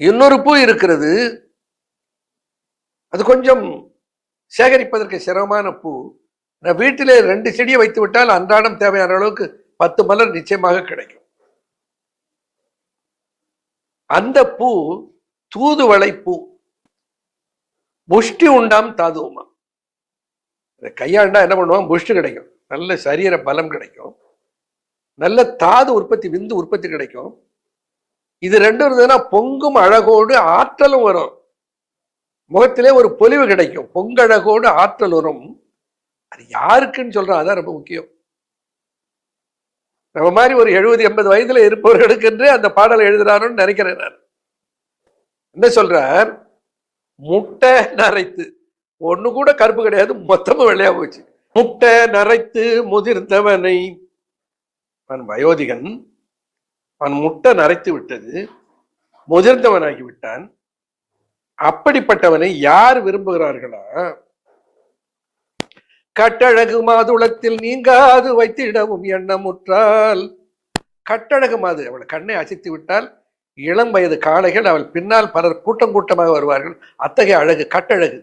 இன்னொரு பூ இருக்கிறது, அது கொஞ்சம் சேகரிப்பதற்கு சிரமமான பூ. நான் வீட்டிலே 2 செடியை வைத்து விட்டால் அன்றாடம் தேவையான அளவுக்கு 10 மலர் நிச்சயமாக கிடைக்கும். அந்த பூ தூதுவளை பூ. முஷ்டி உண்டாம் தாதுவுமா. கையாண்டா என்ன பண்ணுவான், முஷ்டி கிடைக்கும், நல்ல சரீர பலம் கிடைக்கும், நல்ல தாது உற்பத்தி, விந்து உற்பத்தி கிடைக்கும். இது ரெண்டும் இருந்ததுன்னா பொங்கும் அழகோடு ஆற்றலும் வரும், முகத்திலே ஒரு பொலிவு கிடைக்கும், பொங்கழகோடு ஆற்றல் வரும். அது யாருக்குன்னு சொல்றோம், அதான் ரொம்ப முக்கியம். நம்ம மாதிரி ஒரு 70-80 வயதுல இருப்பவர்களுக்கு என்று அந்த பாடலை எழுதுறாருன்னு நினைக்கிறேன் நான். என்ன சொல்றார், முட்டை நரைத்து, ஒண்ணு கூட கருப்பு கிடையாது, மொத்தமும் வெள்ளையா போச்சு. முட்டை நரைத்து முதிர்ந்தவனை, அவன் வயோதிகன், அவன் முட்டை நரைத்து விட்டது, முதிர்ந்தவனாகி விட்டான். அப்படிப்பட்டவனை யார் விரும்புகிறார்களா? கட்டழகு மாதுளத்தில் நீங்காது வைத்திடவும் எண்ணமுற்றால். கட்டழகு மாது, அவளை கண்ணை அசைத்து விட்டால் இளம் வயது காளைகள் அவள் பின்னால் பலர் கூட்டம் கூட்டமாக வருவார்கள். அத்தகைய அழகு கட்டழகு.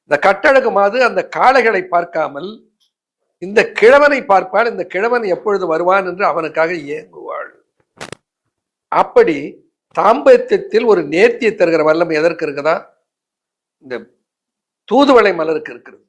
இந்த கட்டழகு மாது அந்த காளைகளை பார்க்காமல் இந்த கிழவனை பார்ப்பால், இந்த கிழவன் எப்பொழுது வருவான் என்று அவனுக்காக ஏங்குவாள். அப்படி தாம்பத்தியத்தில் ஒரு நேர்த்தியை தருகிற வல்லமை எதற்கு இருக்குதா? இந்த தூதுவளை மலருக்கு இருக்கிறது.